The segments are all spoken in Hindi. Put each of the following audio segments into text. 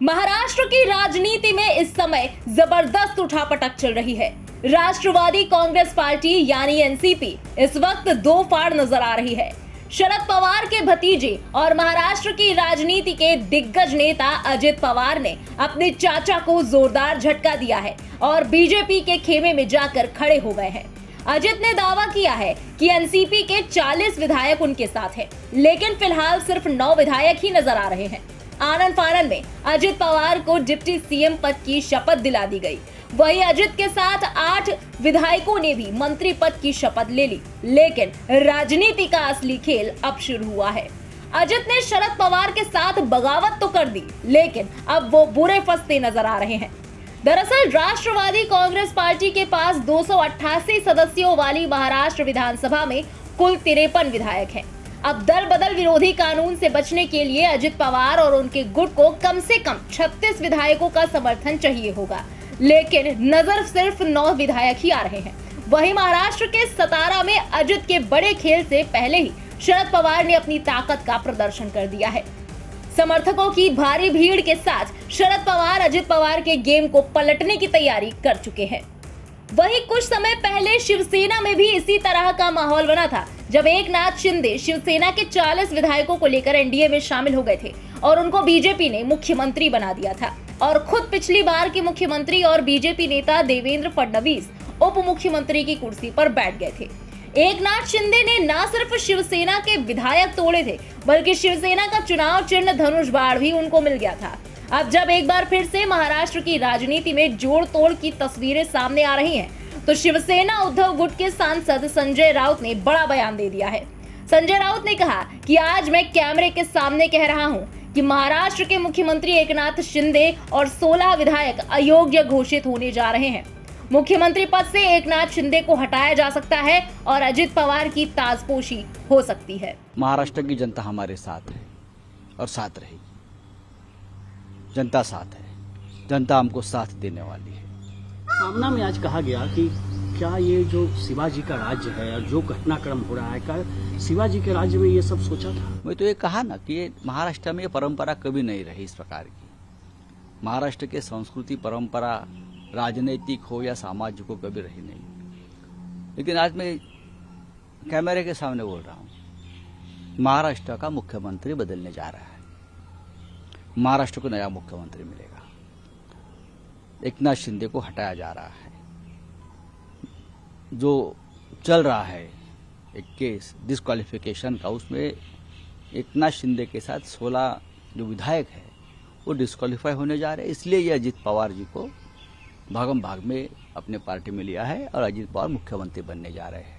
महाराष्ट्र की राजनीति में इस समय जबरदस्त उठापटक चल रही है। राष्ट्रवादी कांग्रेस पार्टी यानी एनसीपी इस वक्त दो फाड़ नजर आ रही है। शरद पवार के भतीजे और महाराष्ट्र की राजनीति के दिग्गज नेता अजित पवार ने अपने चाचा को जोरदार झटका दिया है और बीजेपी के खेमे में जाकर खड़े हो गए हैं। अजित ने दावा किया है कि एनसीपी के 40 विधायक उनके साथ हैं, लेकिन फिलहाल सिर्फ 9 विधायक ही नजर आ रहे हैं। आनन फानन में अजित पवार को डिप्टी सीएम पद की शपथ दिला दी गई। वहीं अजित के साथ 8 विधायकों ने भी मंत्री पद की शपथ ले ली, लेकिन राजनीति का असली खेल अब शुरू हुआ है। अजित ने शरद पवार के साथ बगावत तो कर दी, लेकिन अब वो बुरे फंसते नजर आ रहे हैं। दरअसल राष्ट्रवादी कांग्रेस पार्टी के पास 288 सदस्यों वाली महाराष्ट्र विधानसभा में कुल 53 विधायक हैं। अब दल बदल विरोधी कानून से बचने के लिए अजित पवार और उनके गुट को कम से कम 36 विधायकों का समर्थन चाहिए होगा, लेकिन नजर सिर्फ 9 विधायक ही आ रहे हैं। वहीं महाराष्ट्र के सतारा में अजित के बड़े खेल से पहले ही शरद पवार ने अपनी ताकत का प्रदर्शन कर दिया है। समर्थकों की भारी भीड़ के साथ शरद पवार अजित पवार के गेम को पलटने की तैयारी कर चुके हैं। वहीं कुछ समय पहले शिवसेना में भी इसी तरह का माहौल बना था, जब एकनाथ शिंदे शिवसेना के 40 विधायकों को लेकर एनडीए में शामिल हो गए थे और उनको बीजेपी ने मुख्यमंत्री बना दिया था। और खुद पिछली बार के मुख्यमंत्री और बीजेपी नेता देवेंद्र फडणवीस उप मुख्यमंत्री की कुर्सी पर बैठ गए थे। एकनाथ शिंदे ने न सिर्फ शिवसेना के विधायक तोड़े थे, बल्कि शिवसेना का चुनाव चिन्ह धनुष बाण भी उनको मिल गया था। अब जब एक बार फिर से महाराष्ट्र की राजनीति में जोड़ तोड़ की तस्वीरें सामने आ रही हैं, तो शिवसेना उद्धव गुट के सांसद संजय राउत ने बड़ा बयान दे दिया है। संजय राउत ने कहा कि आज मैं कैमरे के सामने कह रहा हूं कि महाराष्ट्र के मुख्यमंत्री एकनाथ शिंदे और 16 विधायक अयोग्य घोषित होने जा रहे हैं। मुख्यमंत्री पद से एकनाथ शिंदे को हटाया जा सकता है और अजित पवार की ताजपोशी हो सकती है। महाराष्ट्र की जनता हमारे साथ है और साथ रहेगी। जनता साथ है, जनता हमको साथ देने वाली है। सामना में आज कहा गया कि क्या ये जो शिवाजी का राज्य है और जो घटनाक्रम हो रहा है, क्या शिवाजी के राज्य में ये सब सोचा था? मैं तो ये कहा ना कि ये महाराष्ट्र में ये परंपरा कभी नहीं रही इस प्रकार की। महाराष्ट्र के संस्कृति परंपरा राजनीतिक हो या सामाजिक हो कभी रही नहीं। लेकिन आज मैं कैमरे के सामने बोल रहा हूँ, महाराष्ट्र का मुख्यमंत्री बदलने जा रहा है। महाराष्ट्र को नया मुख्यमंत्री मिलेगा। एकनाथ शिंदे को हटाया जा रहा है। जो चल रहा है एक केस डिस्क्वालिफिकेशन का, उसमें एकनाथ शिंदे के साथ 16 जो विधायक है वो डिस्क्वालीफाई होने जा रहे हैं। इसलिए ये अजित पवार जी को भागम भाग में अपने पार्टी में लिया है और अजित पवार मुख्यमंत्री बनने जा रहे हैं।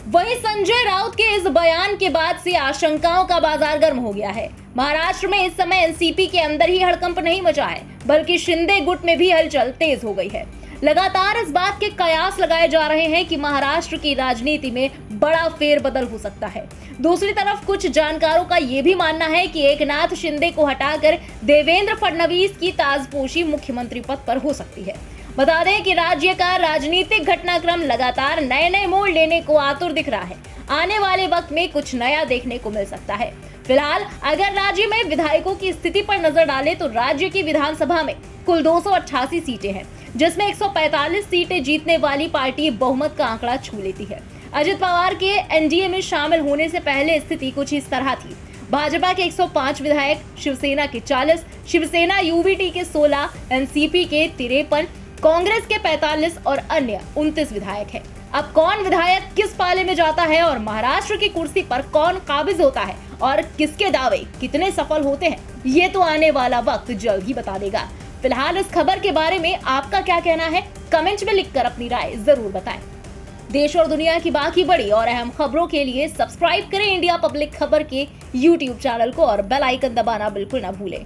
वहीं संजय राउत के इस बयान के बाद से आशंकाओं का बाजार गर्म हो गया है। महाराष्ट्र में इस समय एनसीपी के अंदर ही हड़कंप नहीं मचा है, बल्कि शिंदे गुट में भी हलचल तेज हो गई है। लगातार इस बात के कयास लगाए जा रहे हैं कि महाराष्ट्र की राजनीति में बड़ा फेरबदल हो सकता है। दूसरी तरफ कुछ जानकारों का ये भी मानना है कि एकनाथ शिंदे को हटाकर देवेंद्र फडणवीस की ताजपोशी मुख्यमंत्री पद पर हो सकती है। बता दें कि राज्य का राजनीतिक घटनाक्रम लगातार नए नए मोड़ लेने को आतुर दिख रहा है। आने वाले वक्त में कुछ नया देखने को मिल सकता है। फिलहाल अगर राज्य में विधायकों की स्थिति पर नजर डालें तो राज्य की विधानसभा में कुल 288 सीटें हैं, जिसमें 145 सीटें जीतने वाली पार्टी बहुमत का आंकड़ा छू लेती है। अजित पवार के एनडीए में शामिल होने से पहले स्थिति कुछ इस तरह थी। भाजपा के 105 विधायक, शिवसेना के 40, शिवसेना यूबीटी के 16, एनसीपी के 53, कांग्रेस के 45 और अन्य 29 विधायक हैं। अब कौन विधायक किस पाले में जाता है और महाराष्ट्र की कुर्सी पर कौन काबिज होता है और किसके दावे कितने सफल होते हैं, ये तो आने वाला वक्त जल्द ही बता देगा। फिलहाल इस खबर के बारे में आपका क्या कहना है, कमेंट में लिखकर अपनी राय जरूर बताएं। देश और दुनिया की बाकी बड़ी और अहम खबरों के लिए सब्सक्राइब करें इंडिया पब्लिक खबर के यूट्यूब चैनल को और बेल आइकन दबाना बिल्कुल ना भूलें।